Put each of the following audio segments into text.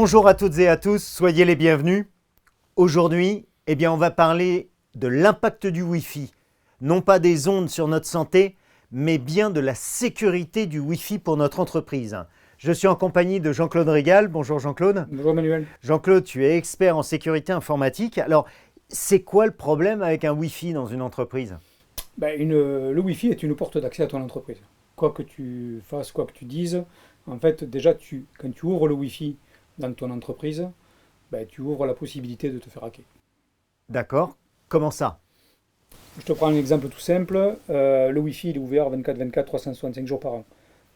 Bonjour à toutes et à tous, soyez les bienvenus. Aujourd'hui, on va parler de l'impact du Wi-Fi. Non pas des ondes sur notre santé, mais bien de la sécurité du Wi-Fi pour notre entreprise. Je suis en compagnie de Jean-Claude Régal. Bonjour Jean-Claude. Bonjour Manuel. Jean-Claude, tu es expert en sécurité informatique. Alors, c'est quoi le problème avec un Wi-Fi dans une entreprise? Le Wi-Fi est une porte d'accès à ton entreprise. Quoi que tu fasses, quoi que tu dises, en fait, déjà, quand tu ouvres le Wi-Fi dans ton entreprise, tu ouvres la possibilité de te faire hacker. D'accord. Comment ça? Je te prends un exemple tout simple. Le Wi-Fi il est ouvert 24-24, 365 jours par an.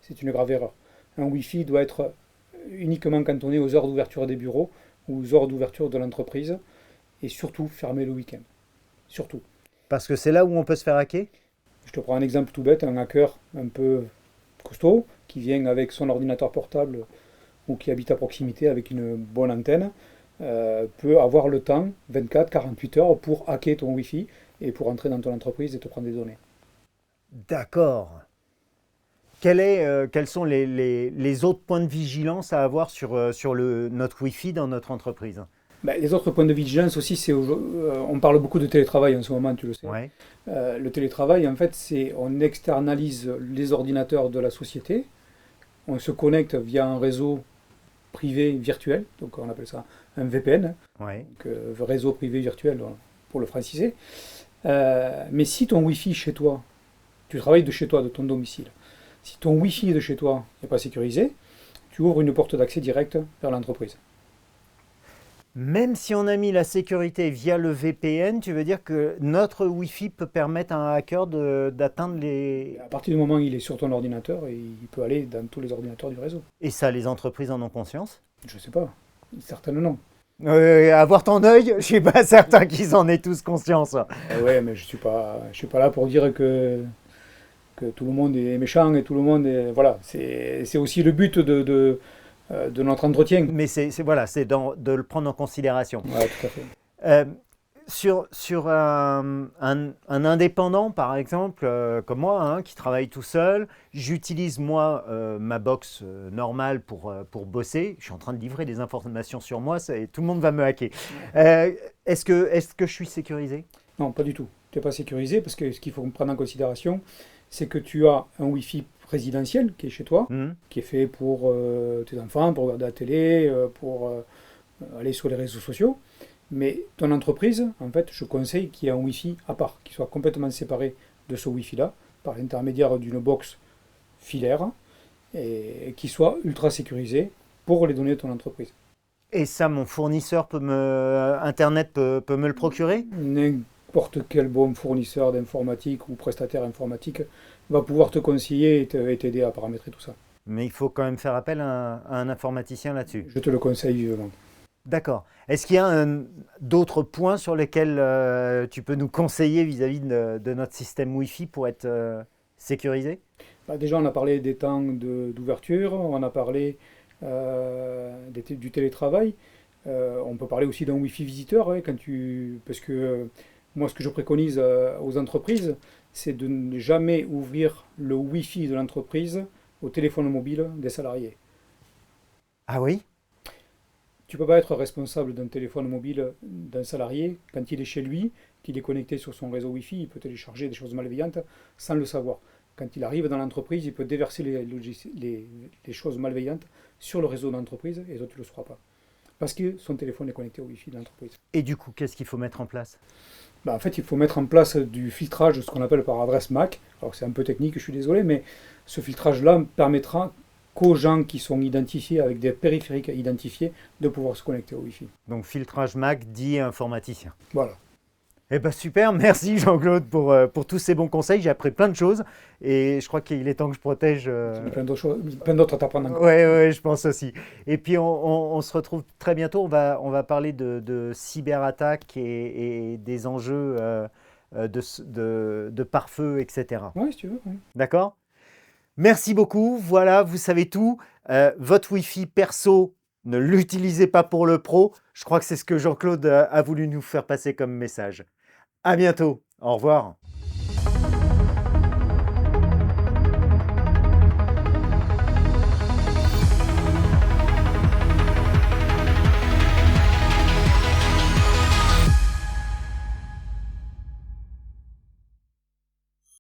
C'est une grave erreur. Un Wi-Fi doit être uniquement cantonné aux heures d'ouverture des bureaux ou aux heures d'ouverture de l'entreprise et surtout fermé le week-end. Surtout. Parce que c'est là où on peut se faire hacker? Je te prends un exemple tout bête, un hacker un peu costaud qui vient avec son ordinateur portable ou qui habite à proximité avec une bonne antenne peut avoir le temps, 24-48 heures, pour hacker ton Wi-Fi et pour entrer dans ton entreprise et te prendre des données. D'accord. Quels sont les autres points de vigilance à avoir sur notre Wi-Fi dans notre entreprise? Les autres points de vigilance aussi, on parle beaucoup de télétravail en ce moment, tu le sais. Ouais. Le télétravail, en fait, c'est on externalise les ordinateurs de la société, on se connecte via un réseau privé virtuel, donc on appelle ça un VPN, Ouais. donc réseau privé virtuel pour le franciser. Mais si ton Wi-Fi chez toi, tu travailles de chez toi, de ton domicile, si ton Wi-Fi de chez toi n'est pas sécurisé, tu ouvres une porte d'accès directe vers l'entreprise. Même si on a mis la sécurité via le VPN, tu veux dire que notre Wi-Fi peut permettre à un hacker d'atteindre les... À partir du moment où il est sur ton ordinateur, il peut aller dans tous les ordinateurs du réseau. Et ça, les entreprises en ont conscience? Je ne sais pas, certainement non. Avoir ton œil, je suis pas certain qu'ils en aient tous conscience. Ouais, mais je suis pas là pour dire que tout le monde est méchant et tout le monde est... Voilà, c'est aussi le but de notre entretien. Mais voilà, de le prendre en considération. Ouais, tout à fait. Euh, sur un indépendant, par exemple, comme moi, hein, qui travaille tout seul, j'utilise moi ma box normale pour bosser. Je suis en train de livrer des informations sur moi, tout le monde va me hacker. Est-ce que je suis sécurisé? Non, pas du tout. Tu n'es pas sécurisé parce que ce qu'il faut prendre en considération, c'est que tu as un Wi-Fi résidentiel qui est chez toi, Mhm. qui est fait pour tes enfants, pour regarder la télé, pour aller sur les réseaux sociaux. Mais ton entreprise, en fait, je conseille qu'il y ait un Wi-Fi à part, qui soit complètement séparé de ce Wi-Fi-là, par l'intermédiaire d'une box filaire, et qui soit ultra sécurisé pour les données de ton entreprise. Et ça, mon fournisseur Internet peut me le procurer? N'importe quel bon fournisseur d'informatique ou prestataire informatique va pouvoir te conseiller et t'aider à paramétrer tout ça. Mais il faut quand même faire appel à un informaticien là-dessus. Je te le conseille vivement. D'accord. Est-ce qu'il y a d'autres points sur lesquels tu peux nous conseiller vis-à-vis de notre système Wi-Fi pour être sécurisé? Déjà, on a parlé des temps d'ouverture, on a parlé du télétravail. On peut parler aussi d'un Wi-Fi visiteur, ouais, parce que moi, ce que je préconise aux entreprises, c'est de ne jamais ouvrir le Wi-Fi de l'entreprise au téléphone mobile des salariés. Ah oui? Tu ne peux pas être responsable d'un téléphone mobile d'un salarié quand il est chez lui, qu'il est connecté sur son réseau Wi-Fi, il peut télécharger des choses malveillantes sans le savoir. Quand il arrive dans l'entreprise, il peut déverser les choses malveillantes sur le réseau de l'entreprise et toi tu ne le sauras pas. Parce que son téléphone est connecté au Wi-Fi de l'entreprise. Et du coup, qu'est-ce qu'il faut mettre en place? En fait, il faut mettre en place du filtrage, ce qu'on appelle par adresse MAC. Alors c'est un peu technique, je suis désolé, mais ce filtrage-là permettra qu'aux gens qui sont identifiés avec des périphériques identifiés de pouvoir se connecter au Wi-Fi. Donc filtrage MAC dit informaticien. Voilà. Eh ben super, merci Jean-Claude pour tous ces bons conseils. J'ai appris plein de choses et je crois qu'il est temps que je protège. Il y a plein d'autres choses, plein d'autres à t'apprendre encore. Ouais, je pense aussi. Et puis on se retrouve très bientôt. On va parler de cyberattaques et des enjeux de pare-feu, etc. Ouais, si tu veux. Ouais. D'accord? Merci beaucoup. Voilà, vous savez tout. Votre Wi-Fi perso, ne l'utilisez pas pour le pro. Je crois que c'est ce que Jean-Claude a voulu nous faire passer comme message. À bientôt. Au revoir.